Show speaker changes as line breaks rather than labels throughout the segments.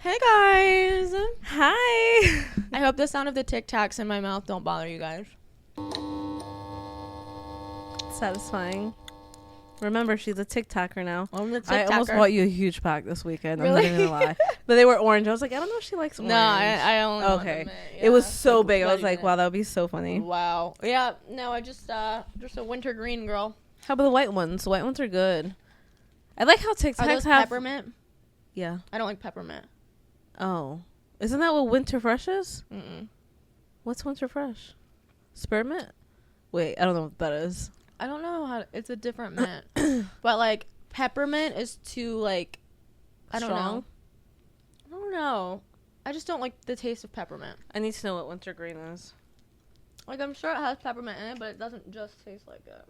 Hey guys.
Hi.
I hope the sound of the Tic Tacs in my mouth don't bother you guys.
Satisfying. Remember, she's a TikToker now.
I'm the
I almost
TikToker.
bought you a huge pack this weekend.
Really?
I'm not even gonna lie. But they were orange. I was like, I don't know if she likes orange.
No, I only want
Okay.
them,
It was
yeah.
so big. I was
Bloody
like,
minute.
wow, that would be so funny.
Wow. Yeah, no, I just a winter green girl.
How about the white ones? The white ones are good. I like how
Are
TikToks
those
have
peppermint?
Yeah.
I don't like peppermint.
Oh. Isn't that what Winter Fresh is?
Mm-mm.
What's Winter Fresh? Spearmint? Wait, I don't know what that is.
I don't know how it's a different mint. But like peppermint is too like I don't
Strong?
know. I don't know. I just don't like the taste of peppermint.
I need to know what winter green is.
Like I'm sure it has peppermint in it, but it doesn't just taste like it.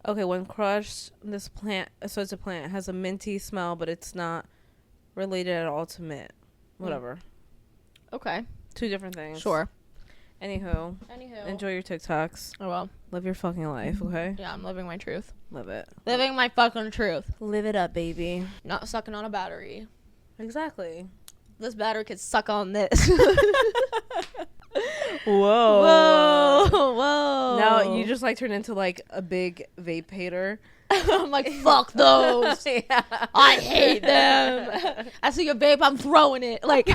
Okay, when crushed, this plant, so it's a plant, it has a minty smell, but it's not related at all to mint. Whatever.
Okay.
Two different things.
Sure.
Anywho, enjoy your TikToks.
Oh well.
Live your fucking life, okay?
Yeah, I'm living my truth.
Live it.
Living my fucking truth.
Live it up, baby.
Not sucking on a battery.
Exactly.
This battery could suck on this.
Whoa.
Whoa.
Now you just like turned into like a big vape hater.
I'm like, fuck those.
Yeah.
I hate them. I see a vape, I'm throwing it. Like,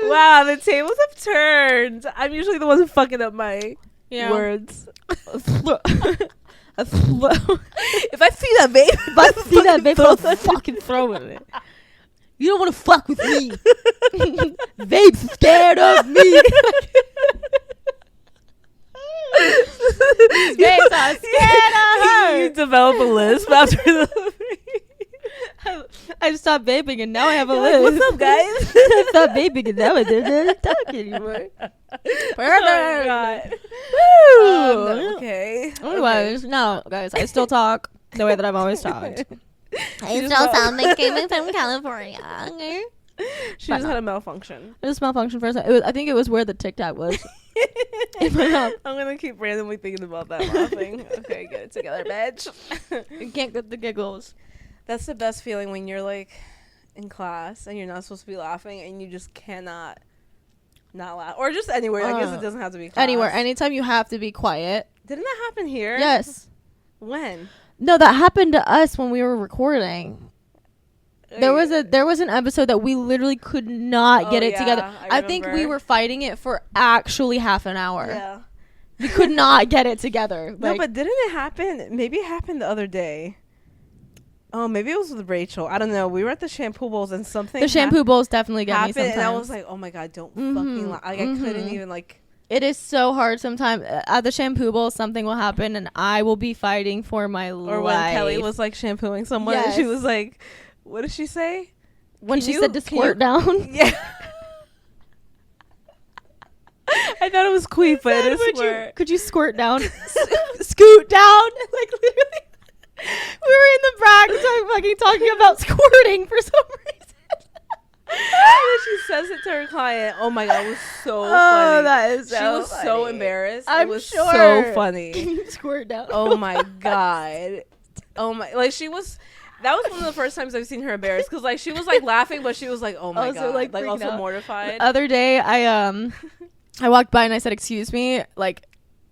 wow, the tables have turned. I'm usually the one fucking up my
yeah.
words. If I see that vape,
If I see that vape, I'm fucking throwing it. You don't want to fuck with me. Vape's scared of me. Vapes are scared of her.
You develop a lisp after the
I stopped vaping and now I have a
You're
list.
like, what's up, guys?
I stopped vaping and now I don't talk anymore.
Oh, God.
Woo!
Okay.
Anyways, no, guys, I still talk the way that I've always talked. I
just
still
know-
sound like I'm from California. Okay?
She just had a malfunction.
It was malfunction first. I think it was where the Tic Tac was. In my mouth.
I'm gonna keep randomly thinking about that laughing. Okay, get it together, bitch.
You can't get the giggles.
That's the best feeling when you're like in class and you're not supposed to be laughing and you just cannot not laugh. Or just anywhere. I guess it doesn't have to be class.
Anywhere. Anytime you have to be quiet.
Didn't that happen here?
Yes.
When?
No, that happened to us when we were recording. There was an episode that we literally could not get it together. I think we were fighting it for actually half an hour.
Yeah.
We could not get it together.
No, but didn't it happen? Maybe it happened the other day. Oh, maybe it was with Rachel. I don't know. We were at the shampoo bowls and something.
The shampoo bowls definitely get me
happened,
sometimes.
and I was like, oh my God, don't fucking lie. Like, I couldn't even like.
It is so hard sometimes. At the shampoo bowl, something will happen and I will be fighting for my life.
Or when Kelly was like shampooing someone and she was like, what did she say?
When she said to squirt down.
Yeah. I thought it was queef, but it is squirt.
Could you squirt down? Scoot down? Like literally. We were in the back talking about squirting for some reason.
And she says it to her client. Oh my God, it was so funny.
That is so
She was
funny.
so embarrassed.
I'm
it was
sure.
so funny.
Can you squirt down?
Oh my God. Oh my, like she was. That was one of the first times I've seen her embarrassed because like she was like laughing, but she was like, oh my
Also,
God,
like,
also
freaking out.
mortified.
The other day, I walked by and I said, "Excuse me." Like,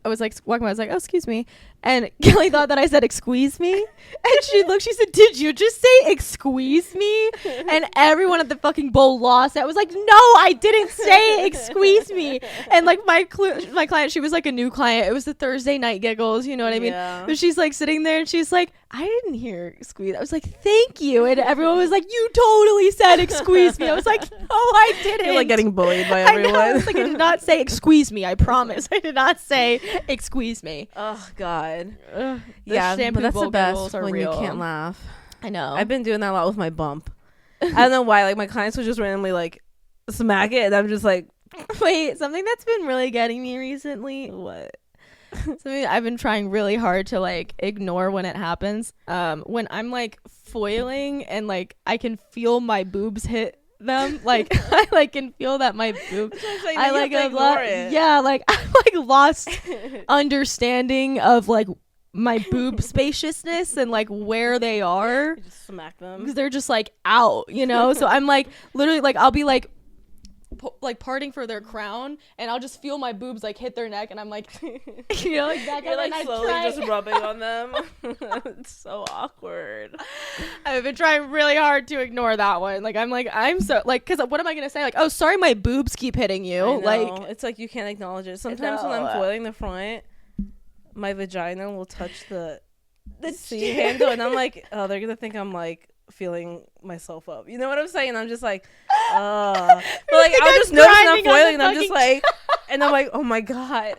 I was like walking by, I was like, "Oh, excuse me," and Kelly thought that I said, "Excuse me," and she looked. She said, "Did you just say excuse me?" And everyone at the fucking bowl lost. I was like, "No, I didn't say excuse me." And like my client, she was like a new client. It was the Thursday night giggles. You know what I mean?
Yeah.
But she's like sitting there and she's like, I didn't hear squeeze. I was like, thank you. And everyone was like, you totally said excuse me. I was like, no, I didn't.
You're like getting bullied by
I know.
everyone.
I was like, I did not say excuse me. I promise. I did not say excuse me.
Oh God.
The
Yeah,
shampoo
but that's
bowl
the best
giggles are
when
real.
you can't laugh.
I know.
I've been doing that a lot with my bump. I don't know why. Like my clients would just randomly like smack it, and I'm just like,
Wait, something that's been really getting me recently.
what?
Something I've been trying really hard to like ignore when it happens. When I'm like foiling and like I can feel my boobs hit them, like I like can feel that my boob. I like have
ignore it.
yeah, like I like lost understanding of like my boob spaciousness and like where they are,
You just smack them.
because they're just like out, you know. So I'm like literally like I'll be like like parting for their crown, and I'll just feel my boobs like hit their neck, and I'm like, you know, like that.
You're like
and
slowly just rubbing on them. It's so awkward.
I've been trying really hard to ignore that one. Like I'm so like, because what am I gonna say? Like, oh, sorry, my boobs keep hitting you.
I know.
Like,
it's like you can't acknowledge it. Sometimes when I'm foiling the front, my vagina will touch the seat handle, and I'm like, oh, they're gonna think I'm like feeling myself up. You know what I'm saying? I'm just like, but like I'll just notice that I'm foiling, and I'm just like, and I'm like, oh my god.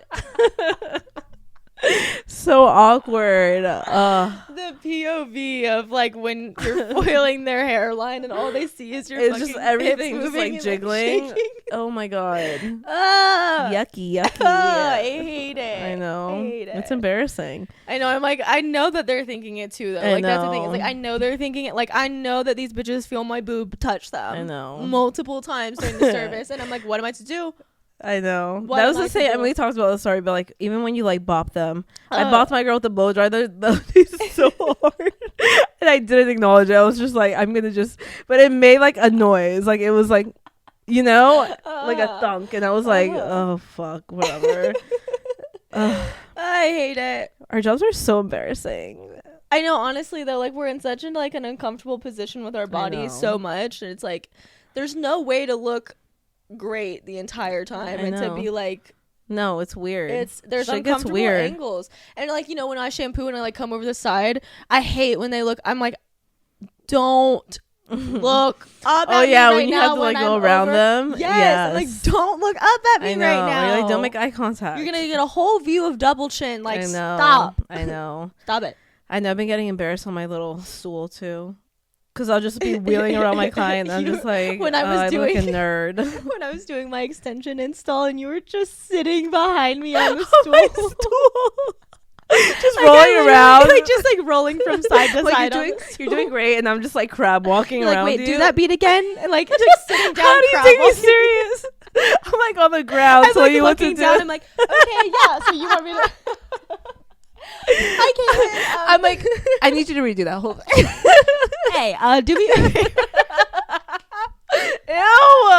So awkward.
the POV of like when you're foiling their hairline and all they see is your
It's
fucking
just everything
hips
just
moving
like
and,
jiggling.
shaking.
Oh my god.
Yucky.
Yucky.
I hate it.
I know.
I hate it.
It's embarrassing.
I know. I'm like, I know that they're thinking it too, though.
I
Like, that's the thing. It's
know.
like, I know they're thinking it. Like, I know that these bitches feel my boob touch them.
I know.
Multiple times during the service. And I'm like, what am I to do?
I know.
What
that was
am I
the
to
same.
do?
Emily talks about the story, but like even when you like bop them, I bopped my girl with the blow dryer. They're so hard, and I didn't acknowledge it. I was just like, I'm gonna just, but it made like a noise, like it was like, you know, like a thunk, and I was like, oh fuck, whatever.
I hate it.
Our jobs are so embarrassing.
I know, honestly, though, like, we're in such an uncomfortable position with our bodies so much. And it's like, there's no way to look great the entire time and to be like,
no, it's weird.
There's
Shit gets
uncomfortable
weird.
angles. And like, you know, when I shampoo and I like come over the side, I hate when they look. I'm like, don't look up at me right
when you
now
have to like
when
go
I'm
around
over.
them.
Yes. Like, don't look up at me
I know.
right now.
You're like, don't make eye contact.
You're gonna get a whole view of double chin. Like,
I know.
stop.
I know.
Stop it.
I know. I've been getting embarrassed on my little stool too, because I'll just be wheeling around my client. And I'm just like,
when I was
I
doing
look a nerd.
when I was doing my extension install, and you were just sitting behind me on the
My
stool.
stool. Just
Like,
rolling around,
like just like rolling from side to
like
side.
you're doing great, and I'm just like crab walking
You're
around.
like, wait,
you.
do that beat again? And like just sitting down.
How do you
crab
take me
walking.
serious? I'm like on the ground,
I'm
telling
like
you what to
looking
do.
down. I'm like, okay, yeah. So you want me to? I can't.
I'm like, I need you to redo that whole thing.
Hey, do we?
Ew!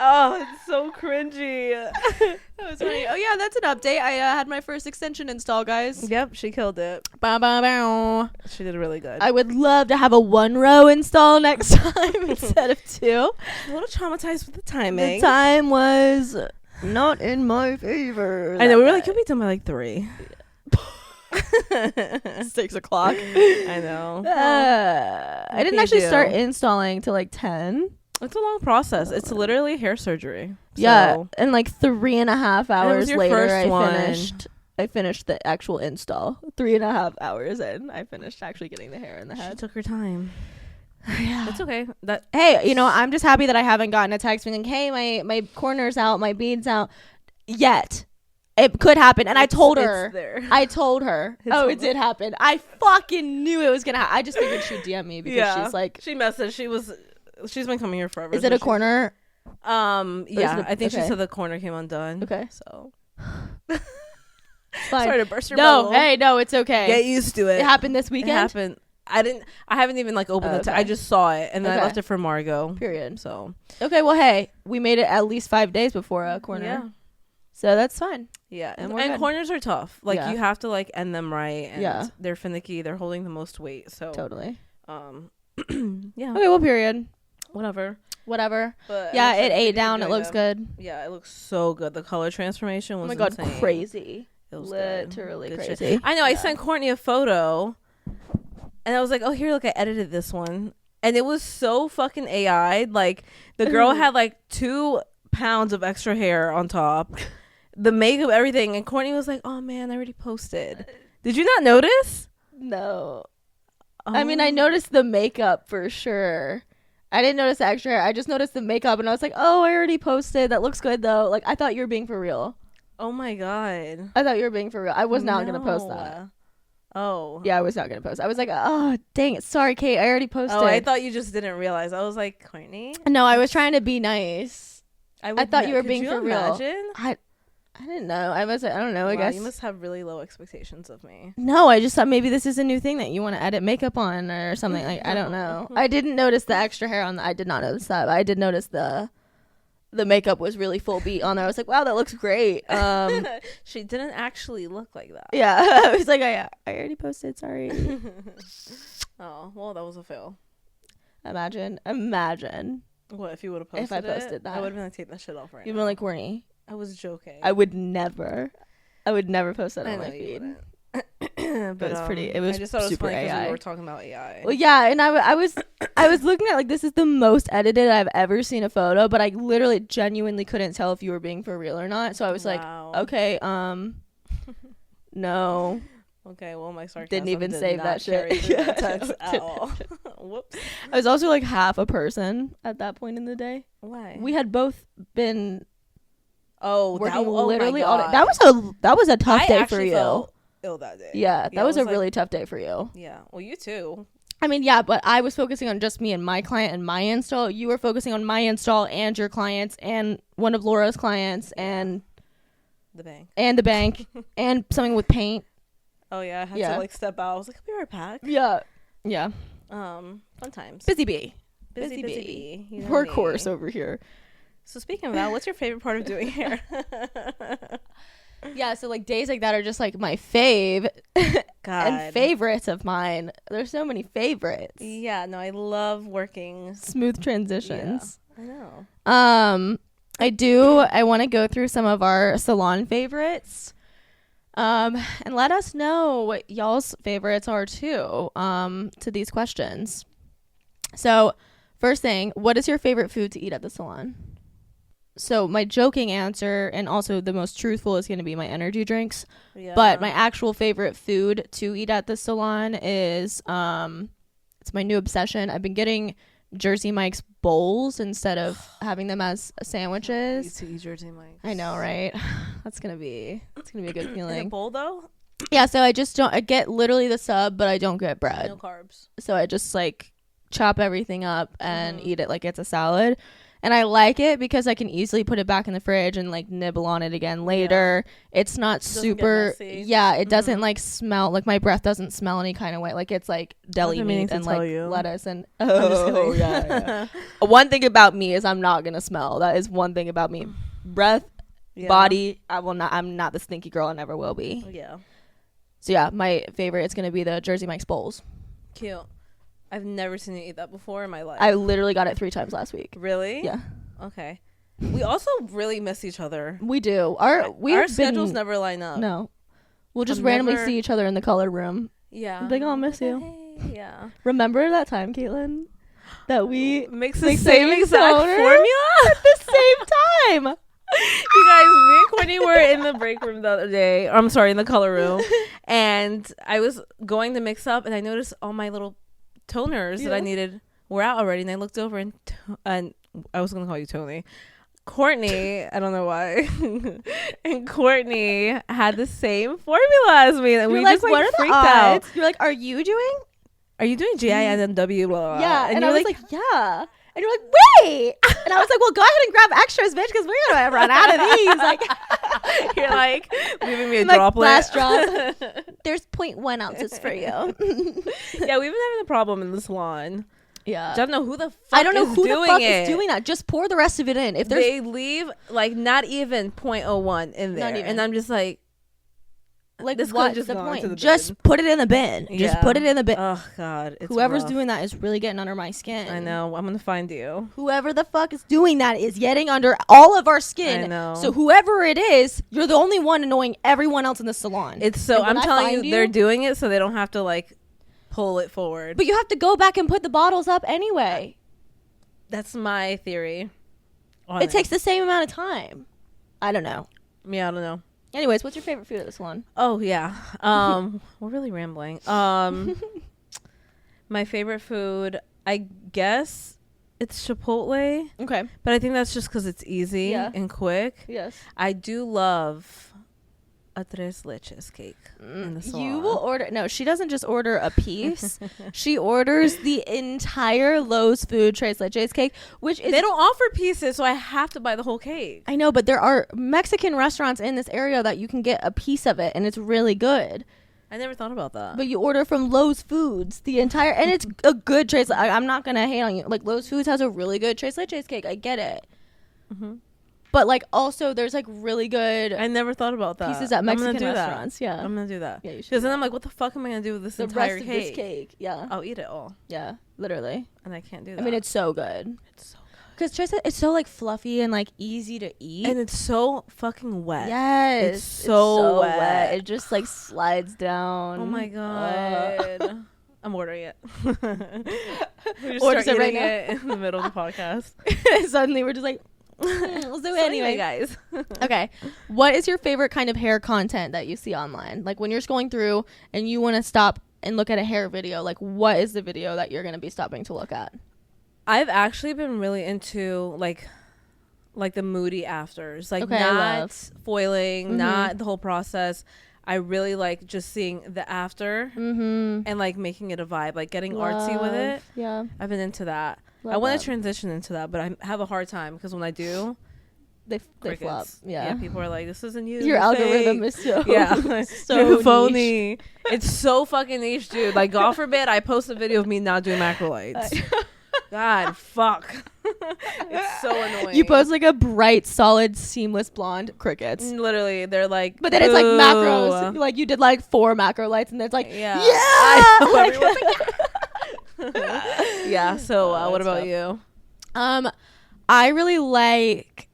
Oh, it's so cringy.
That was funny. Oh yeah, that's an update. I had my first extension install, guys.
Yep, she killed it.
Bow, bow, bow.
She did really good.
I would love to have a 1-row install next time instead of 2.
a little traumatized with the timing.
The time was not in my favor.
I know, we were like, you'll be done by like 3.
6 o'clock.
I know.
I didn't actually start installing till like 10.
It's a long process. It's literally hair surgery.
Yeah,
So-
and like 3.5 hours
your
later,
first one.
I finished the actual install. 3.5 hours in, I finished actually getting the hair in the
She
head.
took her time.
Yeah.
It's okay. That
Hey, you know, I'm just happy that I haven't gotten a text being like, hey, my corner's out, my bead's out yet. It could happen. And I told her.
there.
I told her.
It's
It
over.
did happen. I fucking knew it was going to happen. I just figured she'd DM me because she's like,
she messaged. She's been coming here forever.
is it a corner?
Yeah, I think she
okay.
said the corner came undone.
Okay.
So
It's fine.
sorry to burst your
No,
bubble.
hey, no, it's okay.
Get used to it.
It happened this
It
weekend?
happened. I haven't even like opened
Oh,
the text.
okay.
I just saw it and then I
Okay.
left it for Margot.
Period.
So
Okay, well, hey, we made it at least 5 days before a corner.
yeah.
So that's fine.
Yeah,
And
and,
we're good.
corners are tough. Like
Yeah.
you have to like end them right, and
Yeah.
they're finicky. They're holding the most weight. So
Totally.
yeah,
Okay, well, period.
whatever.
Whatever.
But
Yeah,
I'm
it ate
excited to
down.
be
It
doing
looks
them.
good.
Yeah, it looks so good. The color transformation was
Oh my god,
insane.
crazy.
It was good.
Literally
Good shit.
crazy.
I know. I
Yeah.
sent Courtney a photo, and I was like, "Oh, here, look, I edited this one," and it was so fucking AI'd. Like the girl had like 2 pounds of extra hair on top, the makeup, everything, and Courtney was like, "Oh man, I already posted." Did you not notice?
No. I mean, I noticed the makeup for sure. I didn't notice the extra hair. I just noticed the makeup, and I was like, oh, I already posted. That looks good, though. Like, I thought you were being for real.
Oh my god.
I thought you were being for real. I was not going to post that.
Oh.
Yeah, I was not going to post. I was like, oh, dang it. Sorry, Kate. I already posted.
Oh, I thought you just didn't realize. I was like, Courtney?
No, I was trying to be nice.
I
thought you were being
could
for
you
real.
imagine?
I I didn't know. I don't know. I guess
you must have really low expectations of me.
No, I just thought maybe this is a new thing that you want to edit makeup on or something. Like, I don't know. I didn't notice the extra hair I did not notice that. But I did notice the makeup was really full beat on there. I was like, wow, that looks great.
She didn't actually look like that.
Yeah. I was like, I already posted. Sorry.
Oh, well, that was a fail.
Imagine.
What if you would have posted
if I posted that?
I would have been like, take that shit off right now.
You'd been like, Courtney.
I was joking.
I would never post that on my feed.
But
it was pretty. It was
I just thought it was
super
funny because
AI.
we were talking about AI.
Well, yeah, and I was looking at like this is the most edited I've ever seen a photo, but I literally genuinely couldn't tell if you were being for real or not. So I was like, okay, no.
Okay, well, my sarcasm
didn't even
did
save
not
that
carry
shit.
through that text at all. Whoops.
I was also like half a person at that point in the day.
Why?
We had both been working
literally
all day.
God.
That was a tough day for you.
Felt ill that day.
Yeah, that was a
like,
really tough day for you.
Yeah, well, you too.
I mean, yeah, but I was focusing on just me and my client and my install. You were focusing on my install and your clients and one of Laura's clients and
the bank
and something with paint.
Oh yeah, I had to like step out. I was like, "I'll be right back."
Yeah.
Fun times.
Busy bee.
You know
Workhorse
me.
over here.
So speaking of that, what's your favorite part of doing hair?
Yeah, so like days like that are just like my fave.
God.
And favorites of mine. There's so many favorites.
Yeah, no, I love working
Smooth transitions.
Yeah, I know.
I want to go through some of our salon favorites. And let us know what y'all's favorites are too, to these questions. So, first thing, what is your favorite food to eat at the salon? So, my joking answer, and also the most truthful, is going to be my energy drinks. Yeah. But my actual favorite food to eat at the salon is, it's my new obsession. I've been getting Jersey Mike's bowls instead of having them as sandwiches.
I used to eat Jersey Mike's.
I know, right? It's gonna be a good feeling.
In a bowl though?
Yeah, so I get literally the sub, but I don't get bread.
No carbs.
So I just like chop everything up and eat it like it's a salad. And I like it because I can easily put it back in the fridge and like nibble on it again later. Yeah. It's not super. Yeah, it doesn't like smell, like my breath doesn't smell any kind of way. Like it's like deli meat and like lettuce and yeah. One thing about me is I'm not gonna smell. That is one thing about me. Breath, body. I'm not the stinky girl. I never will be.
Yeah.
So yeah, my favorite is gonna be the Jersey Mike's bowls.
Cute. I've never seen you eat that before in my life.
I literally got it 3 times last week.
Really?
Yeah.
Okay. We also really miss each other.
We do. Our
schedules never line up.
No. We'll just randomly see each other in the color room.
Yeah.
Like, I'll miss you.
Hey, yeah.
Remember that time, Caitlyn? That we
mix the same exact formula
at the same time.
You guys, me and Courtney were in the break room the other day. I'm sorry, in the color room. And I was going to mix up and I noticed all my little toners that I needed were out already, and I looked over and I was gonna call you Tony. Courtney, I don't know why. And Courtney had the same formula as me, and we
like,
just like
what are
freaked
the odds?
out.
You're like, are you doing
GINMW? Blah, blah, blah.
Yeah, and I was like, yeah. And you're like, wait. And I was like, well, go ahead and grab extras, bitch, because we're gonna run out of these. Like,
you're like leaving me a
like,
droplet.
Last drop. There's 0.1 ounces for you.
Yeah, we've been having a problem in the salon.
Yeah,
I don't know who the fuck
I don't know who the fuck
is
doing that. Just pour the rest of it in. If
they leave like not even 0.01 in there, and I'm just like this
what's
just
the point?
To the
just
bin.
Put it in the bin.
Yeah.
Just put it in the bin.
Oh God,
whoever's
rough.
doing that is really getting under my skin.
I know. I'm gonna find you.
Whoever the fuck is doing that is getting under all of our skin.
I know.
So whoever it is, you're the only one annoying everyone else in the salon.
It's so I'm telling you, they're doing it so they don't have to like pull it forward.
But you have to go back and put the bottles up anyway.
That's my theory.
It takes the same amount of time. I don't know.
Yeah, I don't know.
Anyways, what's your favorite food at the salon?
Oh yeah. We're really rambling. My favorite food, I guess it's Chipotle.
Okay.
But I think that's just because it's easy and quick.
Yes.
I do love a tres leches cake in the salon.
You will order. No, she doesn't just order a piece. She orders the entire Lowe's food tres leches cake, which is.
They don't offer pieces, so I have to buy the whole cake.
I know, but there are Mexican restaurants in this area that you can get a piece of it, and it's really good.
I never thought about that.
But you order from Lowe's Foods the entire, and it's a good tres. I'm not gonna hate on you. Like Lowe's Foods has a really good tres leches cake. I get it. Mm-hmm. But like also there's like really good.
I never thought about that.
Pieces at Mexican restaurants. Yeah,
I'm gonna do that.
Yeah, you should.
Because then I'm like, what the fuck am I gonna do with this entire
rest
cake?
Of this cake? Yeah,
I'll eat it all.
Yeah, literally.
And I can't do that.
I mean, it's so good. It's so good. Because it's so like fluffy and like easy to eat,
and it's so fucking wet.
Yes,
it's so wet.
It just like slides down.
Oh my god. I'm ordering it. We just
Order
start
it right
eating
now.
it in the middle of the podcast.
Suddenly we're just like, we'll do it anyway,
guys.
Okay, what is your favorite kind of hair content that you see online? Like when you're scrolling through and you want to stop and look at a hair video, like what is the video that you're going to be stopping to look at?
I've actually been really into like the moody afters, like
okay,
not foiling, not the whole process. I really like just seeing the after and like making it a vibe, like getting artsy with it.
Yeah,
I've been into that. I want to transition into that, but I have a hard time because when I do,
they flop. Yeah,
people are like, "This isn't you.
Your algorithm is so
so phony." It's so fucking niche, dude. Like, God forbid I post a video of me not doing macro lights. God, fuck. It's so annoying.
You post like a bright, solid, seamless blonde, crickets.
Literally, they're like,
but then it's like macros. Like you did like 4 macro lights, and it's like, yeah.
Yeah. So, what about you?
I really like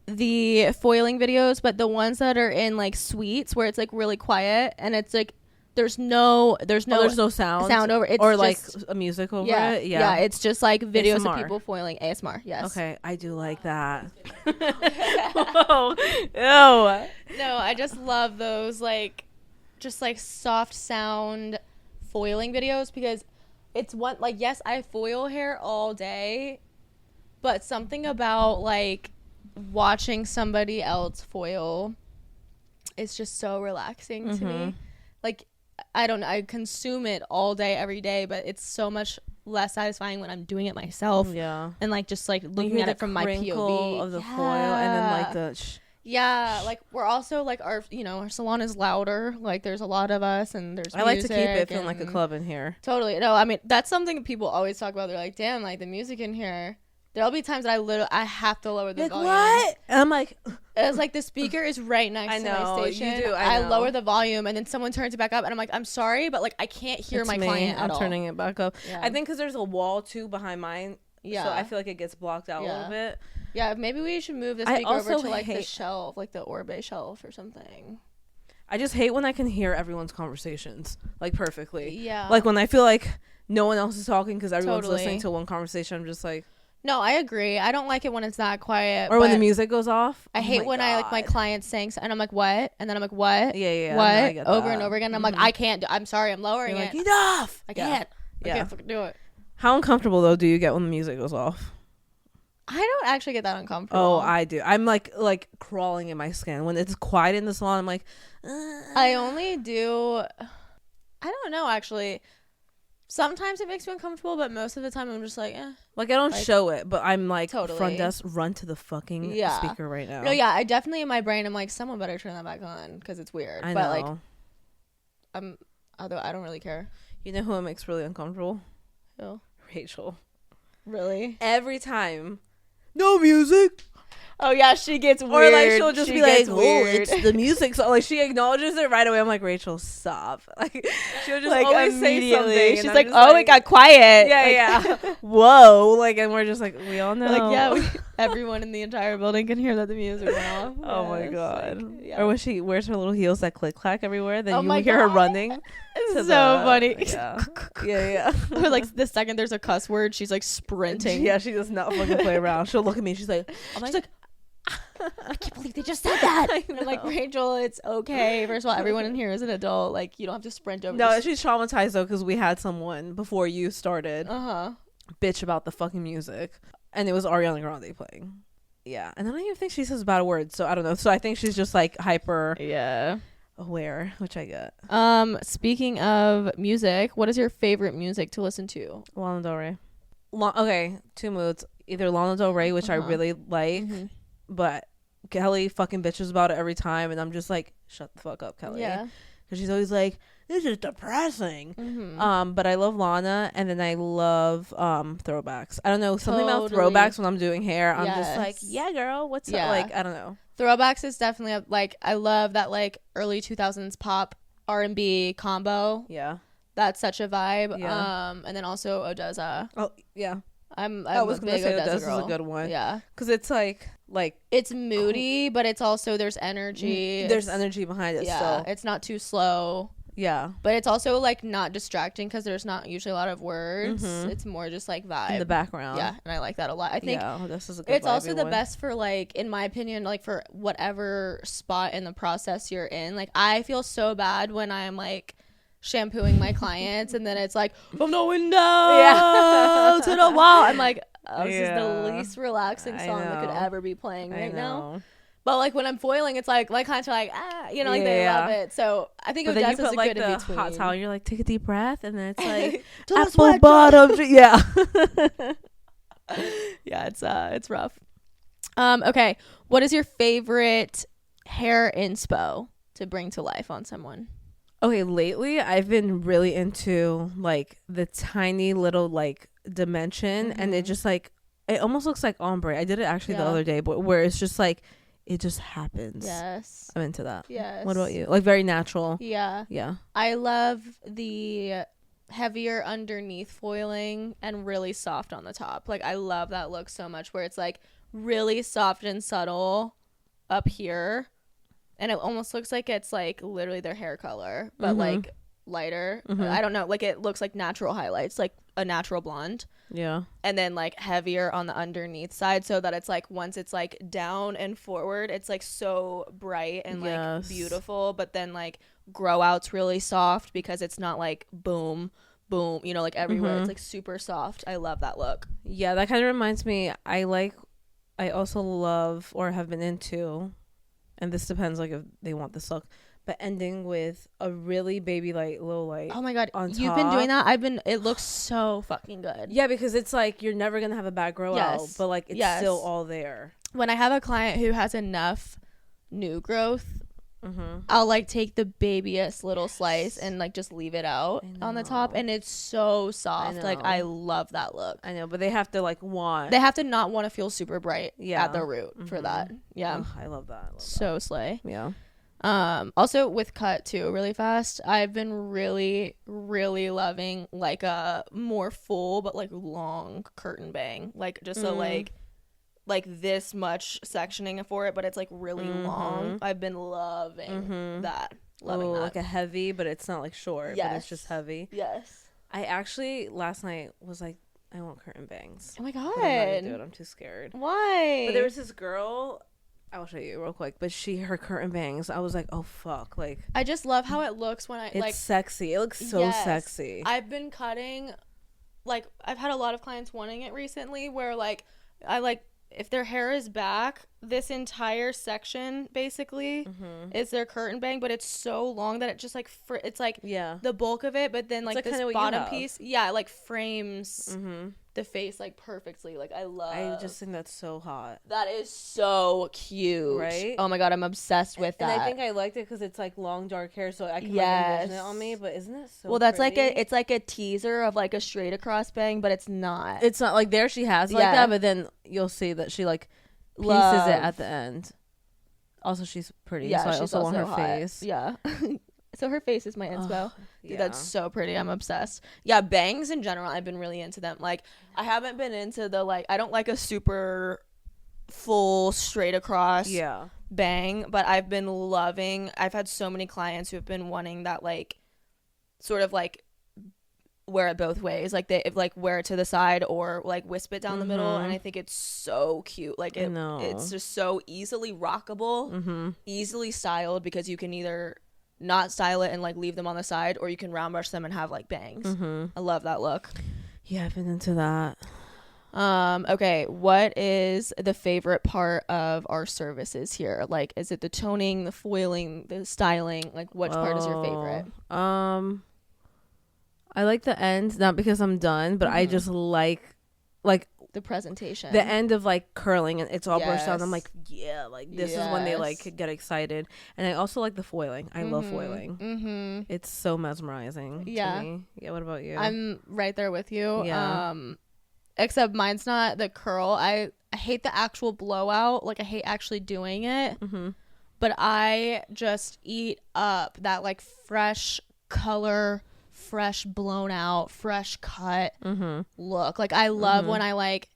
the foiling videos, but the ones that are in like suites where it's like really quiet and it's like. There's no sound over it.
Or like a music over it.
Yeah, it's just like videos
ASMR.
of people foiling ASMR. Yes.
Okay, I do like that. Whoa. Ew.
No, I just love those like just like soft sound foiling videos because it's one like yes, I foil hair all day, but something about like watching somebody else foil is just so relaxing to me. Like I don't know. I consume it all day, every day, but it's so much less satisfying when I'm doing it myself.
Yeah.
And like just like looking at it from my POV
of the foil, and then like the.
Yeah, like we're also like our salon is louder. Like there's a lot of us, and there's.
I like to keep it feeling like a club in here.
Totally. No, I mean that's something people always talk about. They're like, damn, like the music in here. There'll be times that I have to lower the
like,
volume.
What? And I'm like,
it's like the speaker is right next to my station.
You do.
I lower the volume and then someone turns it back up and I'm like, I'm sorry, but like I can't hear my client at all.
I'm turning it back up.
Yeah.
I think because there's a wall too behind mine. Yeah. So I feel like it gets blocked out a little bit.
Yeah, maybe we should move the speaker over to like the shelf, like the Orbe shelf or something.
I just hate when I can hear everyone's conversations like perfectly.
Yeah.
Like when I feel like no one else is talking because everyone's listening to one conversation. I'm just like.
No, I agree. I don't like it when it's that quiet.
Or when the music goes off.
I hate when I like my clients saying and I'm like, what? And then I'm like, what?
Yeah.
What? Over and over again. And I'm like, I can't. I'm sorry. I'm lowering it.
Like, enough.
I can't. I can't fucking do it.
How uncomfortable though do you get when the music goes off?
I don't actually get that uncomfortable.
Oh, I do. I'm like crawling in my skin when it's quiet in the salon. I'm like,
I only do. I don't know actually. Sometimes it makes me uncomfortable, but most of the time I'm just like, eh.
Like, I don't show it, but I'm like,
totally.
Front desk, run to the fucking speaker right now.
No, yeah, I definitely, in my brain, I'm like, someone better turn that back on, because it's weird.
I
but,
know.
like, although I don't really care.
You know who it makes really uncomfortable?
Who?
Rachel.
Really?
Every time. No music.
Oh, yeah, she gets weird.
Or, like, she'll just be like, oh, it's the music. So, like, she acknowledges it right away. I'm like, Rachel, stop. Like, she'll just like, always say something.
She's like, oh, it got quiet.
Yeah, like, yeah. Whoa. Like, and we're just like, we all know.
Like, yeah, everyone in the entire building can hear that the music went off.
Oh, my God.
Like, yeah.
Or when she wears her little heels that click-clack everywhere, then you hear her running.
It's so funny.
Yeah.
Or, like, the second there's a cuss word, she's, like, sprinting.
Yeah, she does not fucking play around. She'll look at me. She's like,
I can't believe they just said that. And I'm like, Rachel, it's okay. First of all, everyone in here is an adult. Like, you don't have to sprint over.
No, she's traumatized though because we had someone before you started bitch about the fucking music, and it was Ariana Grande playing. Yeah, and I don't even think she says bad words, so I don't know. So I think she's just like hyper.
Yeah.
aware, which I get.
Speaking of music, what is your favorite music to listen to?
Lana Del Rey. Okay, 2 moods. Either Lana Del Rey, which I really like, but Kelly fucking bitches about it every time, and I'm just like, shut the fuck up, Kelly.
Yeah.
Because she's always like, this is depressing. But I love Lana, and then I love throwbacks. I don't know, something about throwbacks when I'm doing hair. I'm just like, yeah, girl, what's up? Like, I don't know.
Throwbacks is definitely like, I love that like early 2000s pop R&B combo.
Yeah.
That's such a vibe.
Yeah.
And then also Odessa.
Oh, yeah.
I'm
was
a
gonna
big
say
Odessa
Odessa's
girl.
a good one.
Yeah.
Because it's like
it's moody, but it's also, there's energy.
There's energy behind it.
Yeah.
So.
It's not too slow.
Yeah.
But it's also like not distracting because there's not usually a lot of words. It's more just like vibe
in the background.
Yeah, and I like that a lot. I think
this is a good.
It's also the best for like, in my opinion, like for whatever spot in the process you're in. Like I feel so bad when I'm like shampooing my clients and then it's like from the window to the wall. I'm like, oh, this is the least relaxing song that could ever be playing right now. But like when I'm foiling, it's like clients are like, you know, like they love it. So I think Odessa's a good in between.
Hot towel, you're like, take a deep breath, and then it's like apple bottom. Yeah.
Yeah, it's rough. Okay, what is your favorite hair inspo to bring to life on someone?
Okay, lately I've been really into like the tiny little like dimension, and it just like it almost looks like ombre. I did it actually the other day, but where it's just like. It just happens.
Yes.
I'm into that.
Yes.
What about you? Like very natural.
Yeah.
Yeah.
I love the heavier underneath foiling and really soft on the top. Like I love that look so much where it's like really soft and subtle up here. And it almost looks like it's like literally their hair color, but like lighter. I don't know. Like it looks like natural highlights, like a natural blonde.
Yeah.
And then like heavier on the underneath side so that it's like once it's like down and forward, it's like so bright and like beautiful, but then like grow out's really soft because it's not like boom, boom, you know, like everywhere. It's like super soft. I love that look.
Yeah, that kind of reminds me, I also love or have been into, and this depends like if they want this look, but ending with a really baby light, low light.
Oh my god,
on
you've
top.
been doing that? It looks so fucking good.
Yeah, because it's like you're never gonna have a bad grow out, but like it's still all there.
When I have a client who has enough new growth, I'll like take the babiest little slice and like just leave it out on the top, and it's so soft. Like I love that look.
I know, but they have to like
they have to not want to feel super bright at the root for that. Yeah.
I love that.
So slay.
Yeah.
Also with cut too, really fast, I've been really loving like a more full but like long curtain bang, like just a like this much sectioning for it, but it's like really long. I've been loving that. Loving that.
Like a heavy, but it's not like short, but it's just heavy.
Yes.
I actually last night was like, I want curtain bangs.
Oh my god.
But I'm not gonna do it. I'm too scared.
Why?
But there was this girl, I'll show you real quick, but her curtain bangs, I was like, oh fuck, like
I just love how it looks when
it's sexy. It looks so sexy.
I've been cutting, like I've had a lot of clients wanting it recently where like I like if their hair is back, this entire section basically is their curtain bang, but it's so long that it just like it's like the bulk of it, but then like this bottom piece it like frames the face like perfectly. Like I
just think that's so hot.
That is so cute,
right?
Oh my god, I'm obsessed with that.
And I think I liked it because it's like long dark hair, so I can like envision it on me. But isn't it so
that's
pretty?
it's like a teaser of like a straight across bang, but it's not
like there she has like that, but then you'll see that she like pieces it at the end. Also she's pretty, so I also want her face.
So her face is my inspo. Dude, that's so pretty. I'm obsessed. Yeah, bangs in general, I've been really into them. Like, I haven't been into the, like, I don't like a super full straight across bang, but I've been loving, I've had so many clients who have been wanting that, like, sort of, like, wear it both ways. Like, they wear it to the side or, like, wisp it down the middle, and I think it's so cute. Like, it's just so easily rockable, easily styled, because you can either not style it and like leave them on the side, or you can round brush them and have like bangs. I love that look.
Yeah, I've been into that.
Okay, what is the favorite part of our services here? Like, is it the toning, the foiling, the styling? Like, which part is your favorite?
I like the end, not because I'm done, but I just like
the presentation,
the end of like curling, and it's all brushed out. I'm like, this is when they like get excited. And I also like the foiling. I love foiling. It's so mesmerizing to me. Yeah, what about you?
I'm right there with you. Except mine's not the curl. I hate the actual blowout. Like, I hate actually doing it. But I just eat up that like fresh color, fresh blown out, fresh cut look. Like, I love when I like,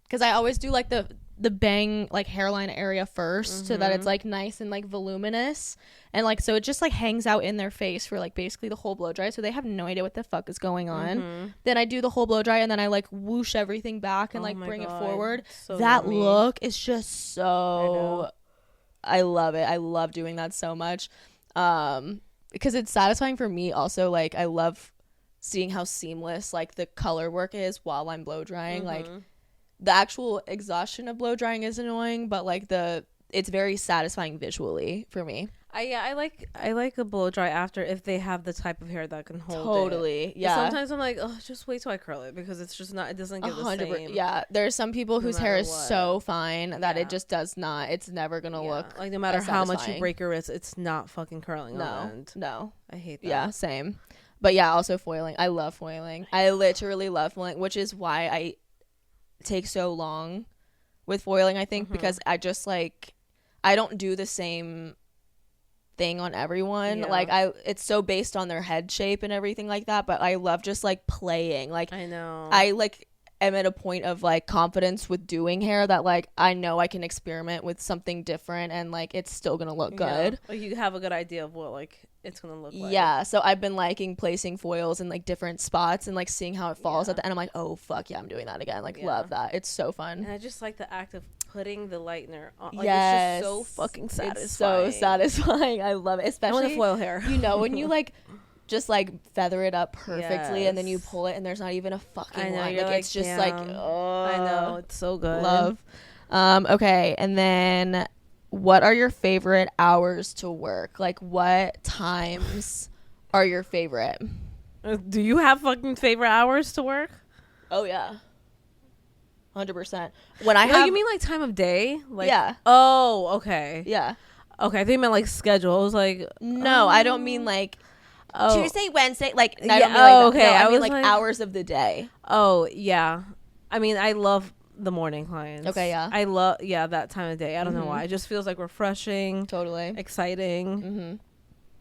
because I always do like the bang like hairline area first so that it's like nice and like voluminous, and like so it just like hangs out in their face for like basically the whole blow dry, so they have no idea what the fuck is going on. Then I do the whole blow dry, and then I like whoosh everything back and like bring it forward. So that yummy. Look is just so I love it. I love doing that so much because it's satisfying for me also. Like, I love seeing how seamless like the color work is while I'm blow drying. Like, the actual exhaustion of blow drying is annoying, but like it's very satisfying visually for me. I like a blow dry after if they have the type of hair that can hold it. Yeah. But sometimes I'm like, oh, just wait till I curl it, because it's just not. It doesn't give the same. Yeah. There's some people whose hair is so fine that it just does not. It's never gonna look
like, no matter how much you break your wrist, it's not fucking curling.
No.
I hate that.
Yeah. Same. But yeah, also foiling. I love foiling. I literally love foiling, which is why I take so long with foiling, I think, because I just like, I don't do the same thing on everyone. Like, it's so based on their head shape and everything like that, but I love just like playing. Like, I know I like am at a point of like confidence with doing hair that like I know I can experiment with something different and like it's still gonna look good.
Like, you have a good idea of what like it's gonna look like.
Yeah, so I've been liking placing foils in like different spots and like seeing how it falls at the end. I'm like, oh fuck yeah, I'm doing that again. Like, love that. It's so fun.
And I just like the act of putting the lightener on. Like, it's just so fucking satisfying.
It's so satisfying. I love it, especially
with foil hair.
You know, when you like just like feather it up perfectly and then you pull it and there's not even a fucking line. Like, it's just like, oh,
I know, it's so good.
Love. Okay, and then what are your favorite hours to work? Like, what times are your favorite?
Do you have fucking favorite hours to work?
Oh yeah, 100%. When I have,
you mean like time of day? Like,
yeah.
Oh, okay.
Yeah.
Okay, I think you meant like schedule. I was like,
no, I don't mean like Tuesday, Wednesday. Like, I don't mean like that.
Okay.
No, I mean like hours of the day.
Oh yeah. I mean, I love the morning clients.
Okay, yeah.
I love that time of day. I don't know why. It just feels like refreshing.
Totally.
Exciting.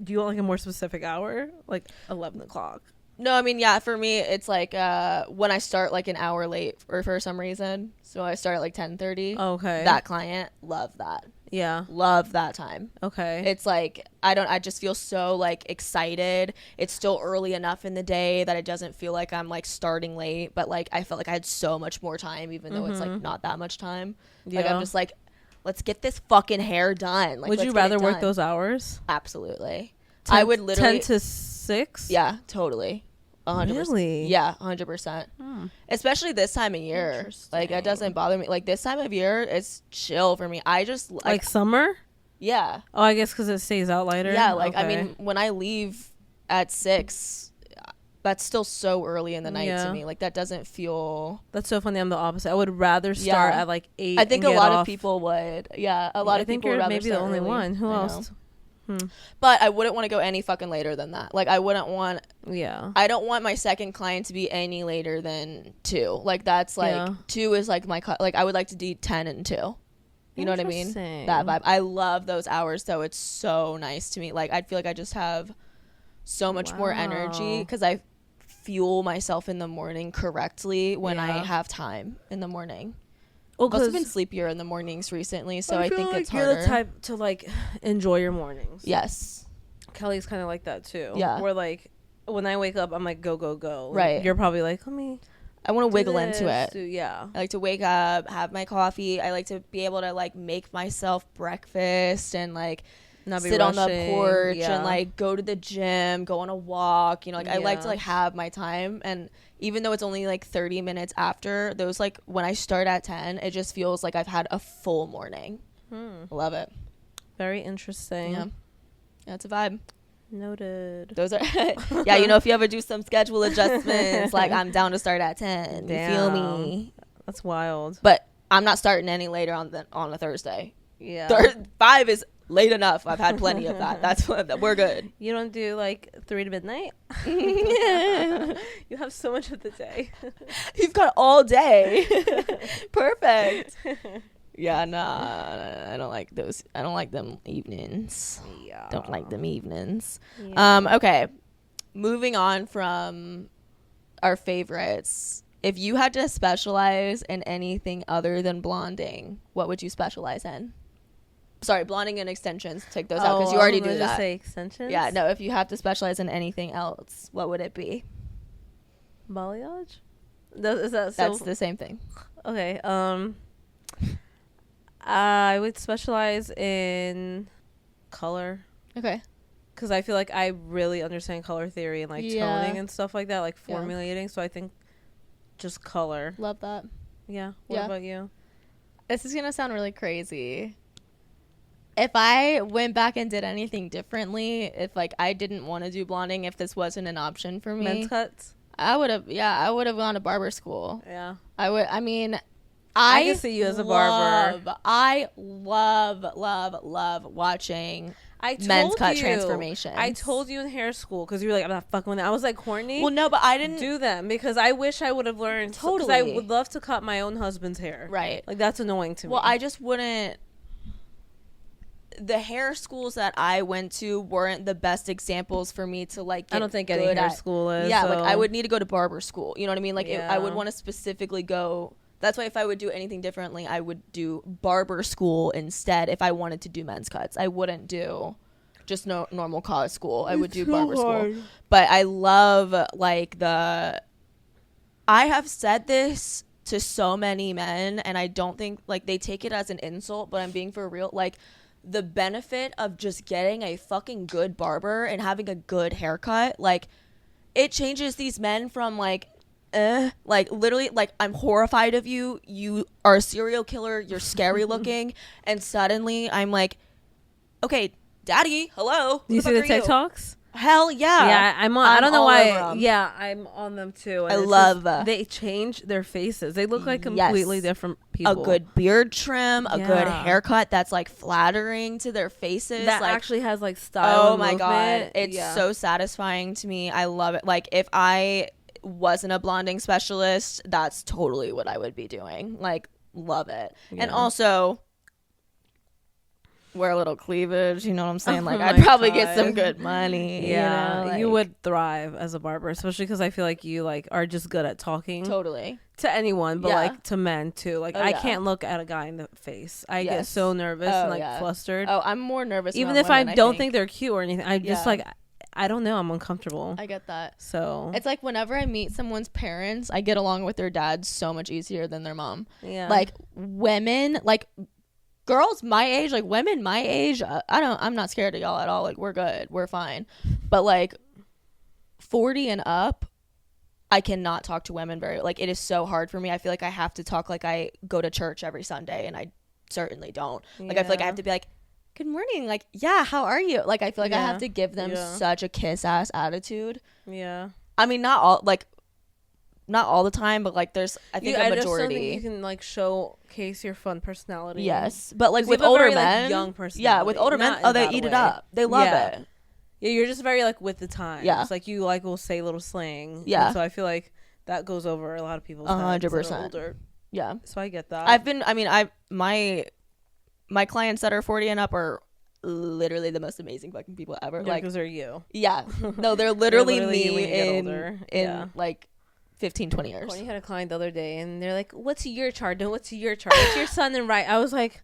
Do you want like a more specific hour? Like 11 o'clock?
No, I mean, yeah, for me, it's like when I start like an hour late for some reason. So I start at like 10:30.
Okay.
That client, love that.
Yeah.
Love that time.
Okay.
It's like, I just feel so like excited. It's still early enough in the day that it doesn't feel like I'm like starting late, but like I felt like I had so much more time, even though it's like not that much time.
Yeah.
Like, I'm just like, let's get this fucking hair done. Like,
would you rather work those hours?
Absolutely. I would literally
10 to 6?
Yeah, totally. 100%.
Really?
Yeah, 100%. Especially this time of year. Like, it doesn't bother me. Like, this time of year, it's chill for me. I just
like summer.
Yeah.
Oh, I guess because it stays out later.
Yeah, like I mean, when I leave at 6, that's still so early in the night to me. Like, that doesn't feel.
That's so funny. I'm the opposite. I would rather start at like 8.
I think a lot of people would. Yeah, a lot of people would rather.
Maybe the only
early.
one. Who else?
But I wouldn't want to go any fucking later than that. Like, I wouldn't want.
Yeah.
I don't want my second client to be any later than 2. Like, that's like 2 is like my like I would like to do 10 and 2. You know what I mean? That vibe. I love those hours though. It's so nice to me. Like, I feel like I just have so much more energy because I fuel myself in the morning correctly when I have time in the morning. Well, I've also been sleepier in the mornings recently, so I think like it's harder.
You're the type to like enjoy your mornings.
Yes.
Kelly's kind of like that too.
Yeah.
Where like when I wake up, I'm like go go go.
Right.
You're probably like,
I want to wiggle into it.
Yeah.
I like to wake up, have my coffee. I like to be able to like make myself breakfast and like sit on the porch and like go to the gym, go on a walk, you know, like I like to like have my time. And even though it's only like 30 minutes after those, like when I start at 10, it just feels like I've had a full morning. Love it.
Very interesting.
Yeah, it's a vibe.
Noted.
Those are yeah, you know, if you ever do some schedule adjustments, like I'm down to start at 10.
Damn.
You feel me?
That's wild.
But I'm not starting any later on a Thursday.
Yeah.
5 is late enough. I've had plenty of that. That's what we're good.
You don't do like 3 to midnight? You have so much of the day.
You've got all day. Perfect. Yeah, nah, I don't like those. I don't like them evenings. Yeah. Don't like them evenings. Yeah. Okay. Moving on from our favorites. If you had to specialize in anything other than blonding, what would you specialize in? Sorry, blonding and extensions. Take those out because you already do that.
Say extensions?
Yeah, no, if you have to specialize in anything else, what would it be?
Balayage? Is that
That's the same thing.
Okay. I would specialize in color.
Okay.
Because I feel like I really understand color theory and like toning and stuff like that, like formulating. So I think just color.
Love that.
Yeah. What about you?
This is going to sound really crazy. If I went back and did anything differently, if like I didn't want to do blonding, if this wasn't an option for me.
Men's cuts?
I would have gone to barber school.
Yeah.
I
can see you as a barber.
I love watching men's cut transformations.
I told you in hair school because you were like, I'm not fucking with it. I was like, Courtney.
Well, no, but I didn't
do them because I wish I would have learned.
Totally.
Because I would love to cut my own husband's hair.
Right.
Like that's annoying to me.
Well, I just wouldn't. The hair schools that I went to weren't the best examples for me to like get.
I don't think any hair school is.
Yeah, like I would need to go to barber school. You know what I mean? Like I would want to specifically go. That's why if I would do anything differently, I would do barber school instead. If I wanted to do men's cuts, I wouldn't do just normal college school. I would do barber school. But I love like I have said this to so many men, and I don't think like they take it as an insult, but I'm being for real. Like the benefit of just getting a fucking good barber and having a good haircut, like it changes these men from like literally like I'm horrified of you are a serial killer, you're scary looking, and suddenly I'm like, okay, daddy, hello.
Do you see the TikToks?
Hell yeah.
Yeah, I'm on. I don't know why. Yeah, I'm on them too. And
I love that.
They change their faces. They look like completely different people.
A good beard trim, a good haircut that's like flattering to their faces.
That
like,
actually has like style.
Oh my God. It's so satisfying to me. I love it. Like if I wasn't a blonding specialist, that's totally what I would be doing. Like love it. And also wear a little cleavage, you know what I'm saying? Like I'd probably get some good money.
Yeah,
you know, like,
you would thrive as a barber, especially because I feel like you like are just good at talking
totally
to anyone, but like to men too. Like I can't look at a guy in the face. I get so nervous and like flustered.
Oh, I'm more nervous
even if I don't think they're cute or anything. I just like I don't know, I'm uncomfortable.
I get that.
So
it's like whenever I meet someone's parents, I get along with their dads so much easier than their mom.
Yeah,
like women, like girls my age, like women my age, I'm not scared of y'all at all. Like we're good, we're fine. But like 40 and up, I cannot talk to women like it is so hard for me. I feel like I have to talk like I go to church every Sunday, and I certainly don't. Like I feel like I have to be like, good morning, like yeah, how are you? Like I feel like I have to give them such a kiss ass attitude.
Yeah,
I mean not all the time, but like there's I think a majority. I just don't think
you can like showcase your fun personality.
Yes, but like with older men,
like, young personality.
Yeah, with older men, they eat it up. They love it.
Yeah, you're just very like with the times.
Yeah,
it's like you like will say little slang.
Yeah,
and so I feel like that goes over a lot of people's
100%. Yeah,
so I get that.
My clients that are 40 and up are literally the most amazing fucking people ever.
Yeah,
like
because they're you.
Yeah, no, they're literally me in like 15-20 years.
Courtney had a client the other day and they're like, what's your chart? No, what's your chart? What's your sun and right? I was like,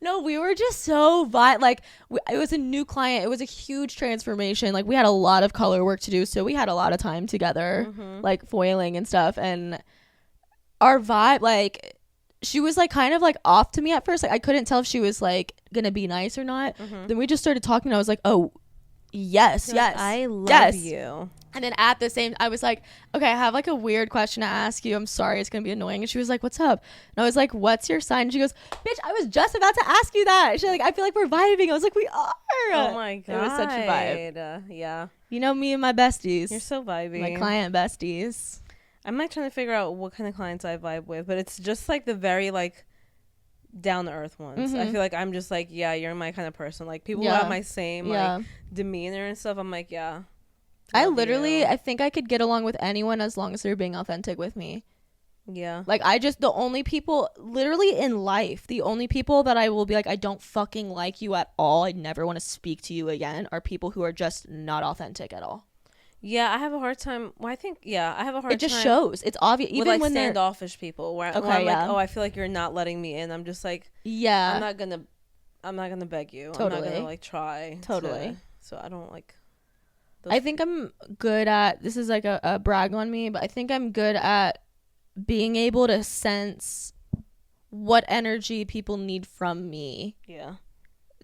no, we were just so like it was a new client. It was a huge transformation. Like we had a lot of color work to do, so we had a lot of time together, like foiling and stuff. And our vibe, like she was like kind of like off to me at first. Like I couldn't tell if she was like gonna be nice or not. Then we just started talking and I was like, oh yes,
You're
yes,
like, I love you.
And then at the same, I was like, okay, I have like a weird question to ask you. I'm sorry, it's gonna be annoying. And she was like, what's up? And I was like, what's your sign? And she goes, bitch, I was just about to ask you that. She's like, I feel like we're vibing. I was like, we are.
Oh my god,
it was such a vibe.
Yeah,
you know me and my besties.
you're so vibey.
My client besties.
I'm like trying to figure out what kind of clients I vibe with, but it's just like the very like down to earth ones. I feel like I'm just like, yeah, you're my kind of person. Like people who have my same like demeanor and stuff. I'm like, yeah.
I think I could get along with anyone as long as they're being authentic with me.
Yeah.
Like the only people literally in life, the only people that I will be like, I don't fucking like you at all, I never want to speak to you again, are people who are just not authentic at all.
Yeah, I have a hard time. Well, I have a hard time.
It just shows. It's obvious. Even
with like
when
standoffish people where I'm like, oh, I feel like you're not letting me in. I'm just like,
yeah,
I'm not gonna beg you.
Totally.
I'm not gonna like try.
Totally.
So I don't like.
I think I'm good at, this is like a brag on me, but I think I'm good at being able to sense what energy people need from me.
Yeah.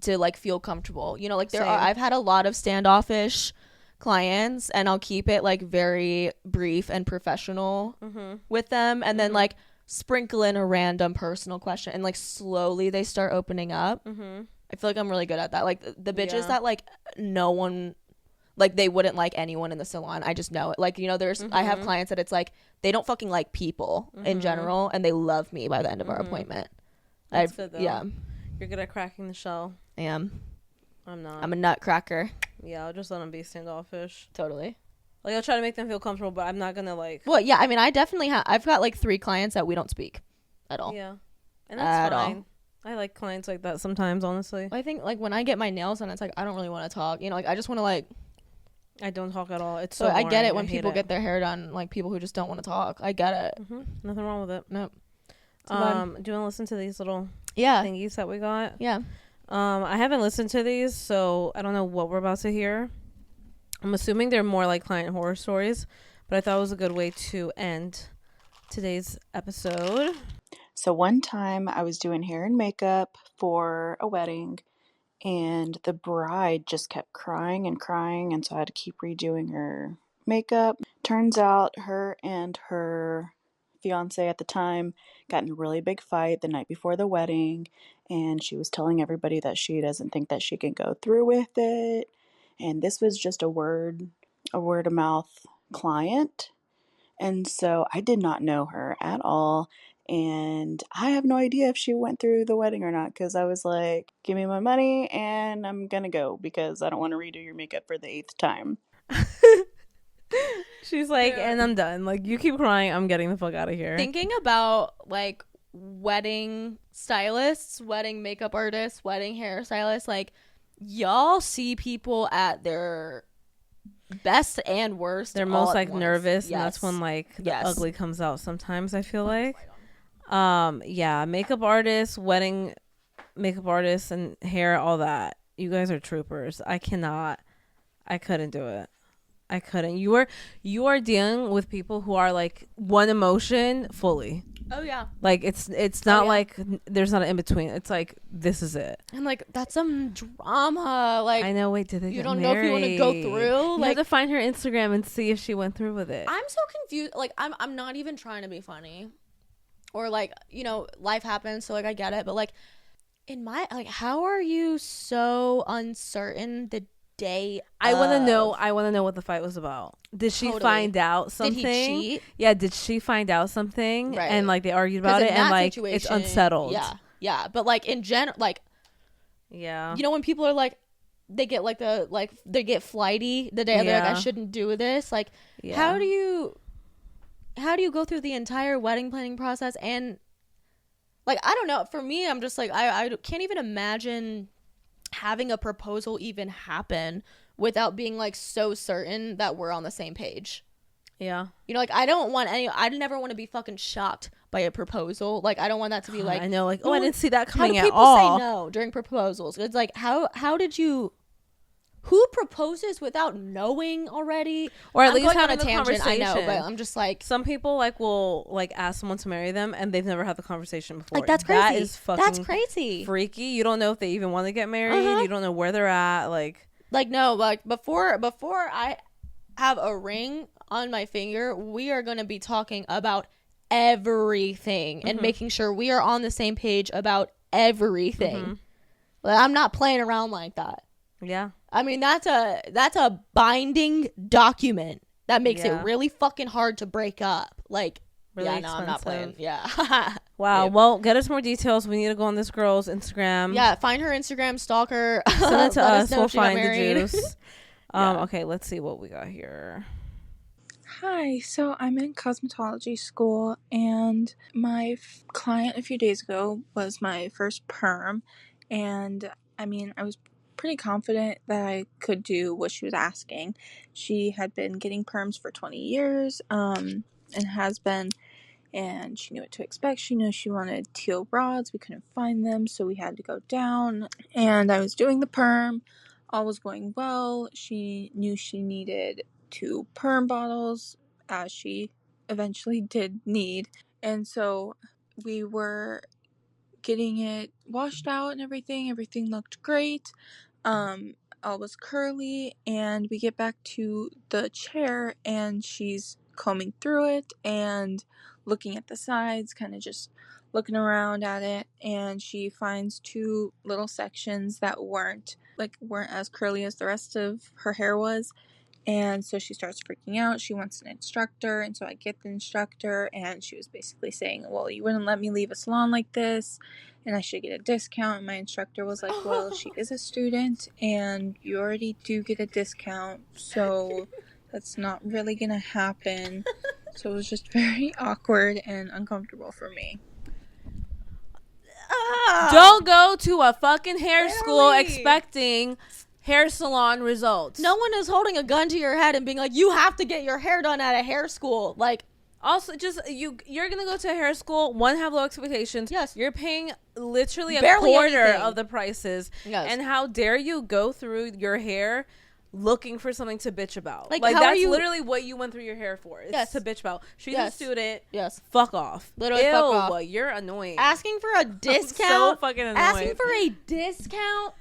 To like feel comfortable. You know, like I've had a lot of standoffish clients and I'll keep it like very brief and professional with them, and then like sprinkle in a random personal question, and like slowly they start opening up. I feel like I'm really good at that. Like the bitches that like no one, like they wouldn't like anyone in the salon, I just know it. Like, you know, there's I have clients that it's like they don't fucking like people in general, and they love me by the end of our appointment.
That's good though.
Yeah,
you're good at cracking the shell.
I am.
I'm not.
I'm a nutcracker.
Yeah, I'll just let them be standoffish.
Totally.
Like, I'll try to make them feel comfortable, but I'm not gonna like.
Well, yeah, I mean, I definitely have. I've got like 3 clients that we don't speak at all.
Yeah, and that's fine. I like clients like that sometimes, honestly.
I think like when I get my nails done, it's like I don't really want to talk. You know, like I just want to like.
I don't talk at all. It's so
I
boring.
get it when people get their hair done. Like people who just don't want to talk. I get it.
Nothing wrong with it.
Nope.
Do you want to listen to these little thingies that we got?
Yeah.
I haven't listened to these, so I don't know what we're about to hear. I'm assuming they're more like client horror stories, but I thought it was a good way to end today's episode.
So one time I was doing hair and makeup for a wedding, and the bride just kept crying and crying, and so I had to keep redoing her makeup. Turns out her and her fiance at the time got in a really big fight the night before the wedding, and she was telling everybody that she doesn't think that she can go through with it. And this was just a word of mouth client. And so I did not know her at all. And I have no idea if she went through the wedding or not, because I was like, give me my money and I'm going to go because I don't want to redo your makeup for the 8th time.
She's like, and I'm done. Like, you keep crying, I'm getting the fuck out of here.
Thinking about like wedding stylists, wedding makeup artists, wedding hairstylists, like y'all see people at their best and worst.
They're most like nervous, and that's when like the ugly comes out sometimes, I feel like. Makeup artists, wedding makeup artists, and hair, all that. You guys are troopers. I couldn't do it. I couldn't. You are dealing with people who are like one emotion fully.
Oh yeah. Like
it's not like there's not an in between. It's like this is it.
And like that's some drama. Like
I know. Wait, did they?
You
get
don't
married?
know if you want to go through.
You
like
have to find her Instagram and see if she went through with it.
I'm so confused. Like I'm not even trying to be funny, or like, you know, life happens, so like I get it. But like in my like, how are you so uncertain the day
I want to know what the fight was about. Did she find out something?
Did he cheat?
Yeah, did she find out something?
Right.
And like they argued about it, and like it's unsettled.
Yeah, but like in general, like,
yeah,
you know, when people are like, they get like they get flighty the day they're like, I shouldn't do this. Like, how do you go through the entire wedding planning process? And like, I don't know, for me, I'm just like, I can't even imagine having a proposal even happen without being like so certain that we're on the same page.
Yeah.
You know, like I never want to be fucking shocked by a proposal. Like I don't want that to be like,
I know, like, oh, I didn't see that coming at
all. How do people say no during proposals? It's like, how did you who proposes without knowing already?
Or at
I'm
least
going on
having
a
the
tangent, I know,
conversation.
but I'm just like,
some people like will like ask someone to marry them and they've never had the conversation before.
like that's crazy.
That is fucking
that's crazy.
freaky. You don't know if they even want to get married. You don't know where they're at. Like
no, like before I have a ring on my finger, we are going to be talking about everything and making sure we are on the same page about everything. Like, I'm not playing around like that.
Yeah.
I mean, that's a binding document that makes it really fucking hard to break up. Like,
really
yeah,
expensive.
no, I'm not playing. Yeah.
Wow. Well, get us more details. We need to go on this girl's Instagram.
Yeah, find her Instagram, stalk her.
Send it to us.
Know
We'll
if she got
find the
married.
juice. Okay, let's see what we got here.
Hi, so I'm in cosmetology school, and my client a few days ago was my first perm, and I mean, I was pretty confident that I could do what she was asking. She had been getting perms for 20 years, and has been, and she knew what to expect. She knew she wanted teal rods. We couldn't find them, so we had to go down, and I was doing the perm. All was going well. She knew she needed 2 perm bottles, as she eventually did need. And so we were getting it washed out and everything. Everything looked great. All was curly, and we get back to the chair, and she's combing through it and looking at the sides, kind of just looking around at it, and she finds 2 little sections that weren't as curly as the rest of her hair was. And so she starts freaking out. She wants an instructor, and so I get the instructor, and she was basically saying, well, you wouldn't let me leave a salon like this, and I should get a discount. And my instructor was like, well, she is a student, and you already do get a discount, so that's not really gonna happen. So it was just very awkward and uncomfortable for me.
Don't go to a fucking hair school expecting hair salon results.
No one is holding a gun to your head and being like, you have to get your hair done at a hair school. Like,
also, just you're gonna go to a hair school. One, have low expectations.
Yes.
You're paying literally
Barely
a quarter
anything.
of the prices.
Yes.
And how dare you go through your hair looking for something to bitch about?
Like,
Like
how
that's
are you-
literally what you went through your hair for. It's to bitch about. She's a student.
Yes.
Fuck off.
Literally
Ew,
fuck off.
You're annoying.
Asking for a discount.
so fucking annoying.
Asking for a discount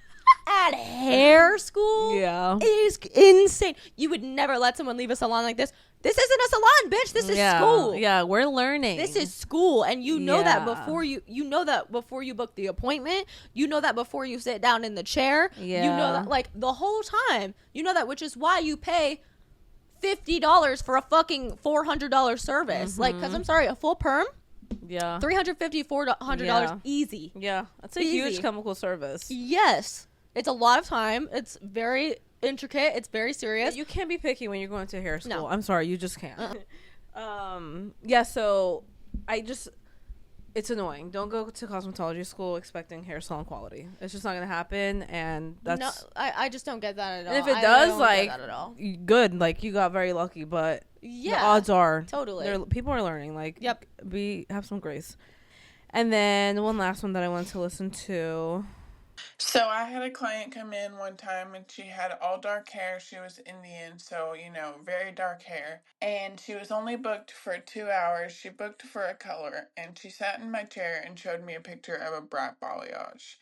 at hair school.
Yeah.
Is insane. You would never let someone leave a salon like this. This isn't a salon, bitch. This is school.
Yeah, we're learning.
This is school, and you know that
Yeah.
before you book the appointment. You know that before you sit down in the chair.
Yeah.
You know that, like, the whole time. You know that, which is why you pay $50 for a fucking $400 service. Like, because I'm sorry, a full perm,
Yeah.
$350, $400
Yeah.
easy.
Yeah. That's a
Easy.
huge chemical service.
Yes, it's a lot of time. It's very intricate. It's very serious.
You can't be picky when you're going to hair school.
No.
I'm sorry, you just can't. Yeah, so it's annoying. Don't go to cosmetology school expecting hair salon quality. It's just not gonna happen, and that's
No, I just don't get that at all.
and if it
I
does,
don't
like,
get that at all.
good, like you got very lucky, but
Yeah,
the odds are
totally.
people are learning. Like,
Yep.
have some grace. And then one last one that I wanted to listen to.
So I had a client come in one time and she had all dark hair. She was Indian, so, very dark hair. And she was only booked for 2 hours. She booked for a color and she sat in my chair and showed me a picture of a black balayage.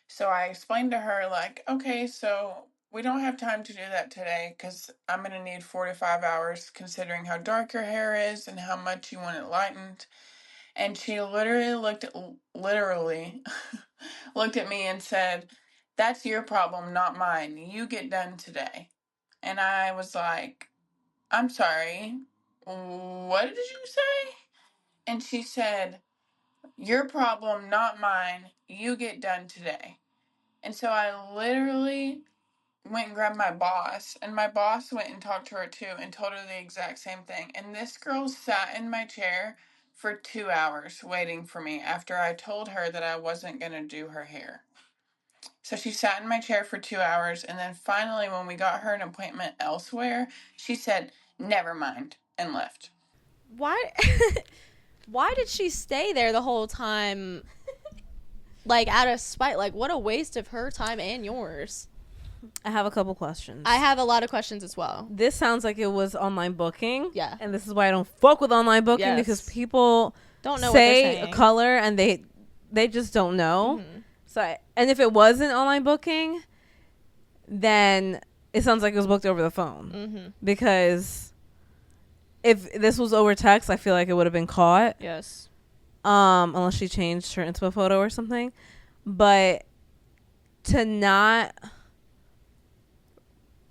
So I explained to her, like, okay, so we don't have time to do that today because I'm going to need 4 to 5 hours considering how dark your hair is and how much you want it lightened. And she literally looked at me and said, that's your problem, not mine. You get done today. And I was like, I'm sorry, what did you say? And she said, your problem, not mine. You get done today. And so I literally went and grabbed my boss, and my boss went and talked to her too and told her the exact same thing. And this girl sat in my chair for 2 hours waiting for me after I told her that I wasn't going to do her hair. So she sat in my chair for 2 hours, and then finally when we got her an appointment elsewhere, she said, never mind, and left.
Why? Why did she stay there the whole time? Like, out of spite. Like, what a waste of her time and yours.
I have a couple questions.
I have a lot of questions as well.
This sounds like it was online booking.
Yeah.
And this is why I don't fuck with online booking,
Yes.
because people
Don't know
say
what they're
a
saying.
color and they just don't know.
Mhm.
So and if it wasn't online booking, then it sounds like it was booked over the phone.
Mm-hmm.
Because if this was over text, I feel like it would have been caught.
Yes.
Unless she changed her inspo photo or something. But to not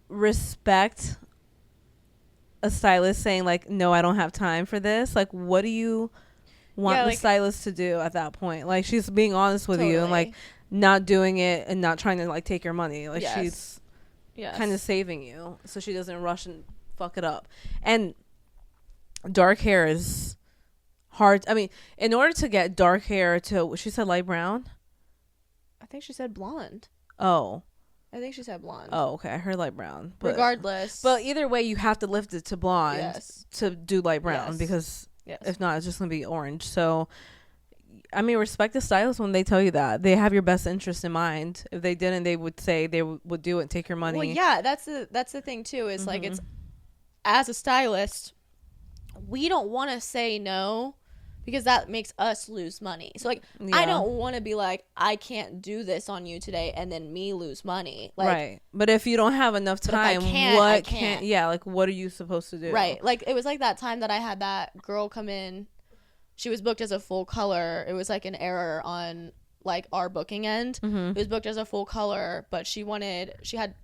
respect a stylist saying like, no, I don't have time for this, like, what do you want the stylist to do at that point? Like, she's being honest with you and like not doing it and not trying to like take your money. Like, she's kind of saving you so she doesn't rush and fuck it up. And dark hair is hard. I mean, in order to get dark hair to, she said light brown.
I think she said blonde.
Oh.
I think she said blonde.
Oh, okay. I heard light brown. But
regardless.
But either way, you have to lift it to blonde to do light brown because if not, it's just going to be orange. So, I mean, respect the stylist when they tell you that. They have your best interest in mind. If they didn't, they would say they would do it and take your money.
Well, yeah, that's the thing, too, is like, it's, as a stylist, we don't want to say no because that makes us lose money. So, like, I don't want to be like, I can't do this on you today and then me lose money. Like,
right. But if you don't have enough time, what can't? Yeah, like, what are you supposed to do?
Right. Like, it was like that time that I had that girl come in. She was booked as a full color. It was like an error on, like, our booking end. It was booked as a full color, but she had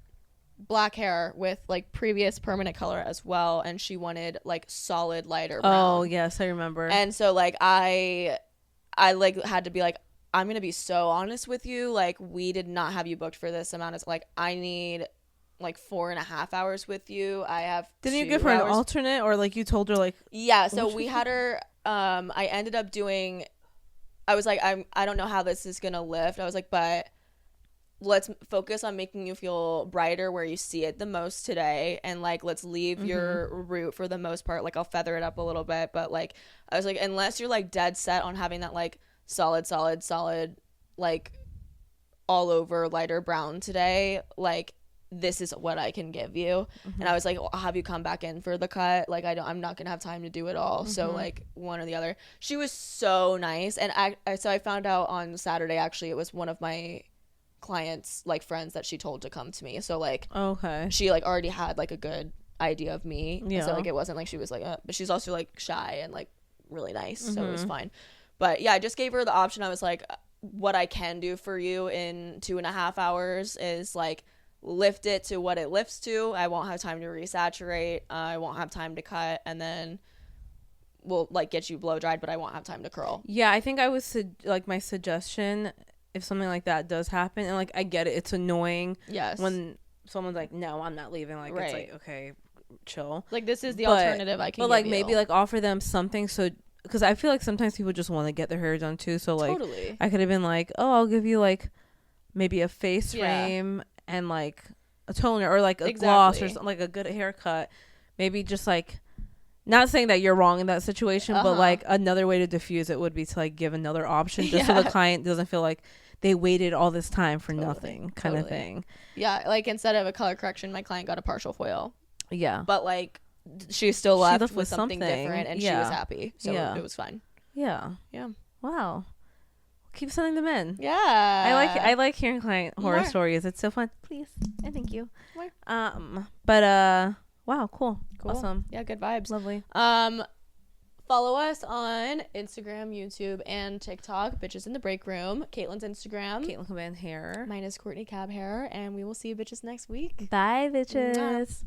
black hair with like previous permanent color as well, and she wanted like solid lighter brown.
Oh yes, I remember.
And so like I like had to be like, I'm gonna be so honest with you, like, we did not have you booked for this amount of, like, I need like 4.5 hours with you. I have
Didn't you give her an alternate, or like you told her like?
Yeah, so we had her I ended up doing, I was like, I don't know how this is gonna lift. I was like, but let's focus on making you feel brighter where you see it the most today, and like let's leave your root for the most part. Like, I'll feather it up a little bit, but like I was like, unless you're like dead set on having that like solid like all over lighter brown today, like this is what I can give you. And I was like, I'll have you come back in for the cut. Like, I'm not gonna have time to do it all. So like one or the other. She was so nice. And so I found out on Saturday, actually, it was one of my clients, like friends, that she told to come to me. So like, okay, she like already had like a good idea of me. Yeah. So like it wasn't like she was like, but she's also like shy and like really nice. So it was fine. But yeah, I just gave her the option. I was like, what I can do for you in 2.5 hours is like lift it to what it lifts to. I won't have time to resaturate. I won't have time to cut, and then we'll like get you blow dried, but I won't have time to curl.
Yeah, I think I was like my suggestion, if something like that does happen, and like I get it, it's annoying. Yes. When someone's like, no, I'm not leaving. Like, right. It's like, okay, chill.
Like, this is the alternative I can. But
like maybe like offer them something, so because I feel like sometimes people just want to get their hair done too. So like, totally. I could have been like, oh, I'll give you like maybe a face frame and like a toner or like a gloss or something, like a good haircut. Maybe just like, not saying that you're wrong in that situation, but like another way to diffuse it would be to like give another option, just so the client doesn't feel like they waited all this time for nothing kind of thing.
Yeah, like instead of a color correction, my client got a partial foil. Yeah. But like she still left with something different, and she was happy. So it was fine. Yeah. Yeah. Wow. Keep sending them in. Yeah. I like hearing client horror stories. It's so fun. Please and thank you. More. But wow, cool. Awesome. Yeah, good vibes. Lovely. Follow us on Instagram, YouTube, and TikTok. Bitches in the Break Room. Caitlyn's Instagram. Caitlyn Command Hair. Mine is Courtney Cab Hair. And we will see you bitches next week. Bye, bitches. Mwah.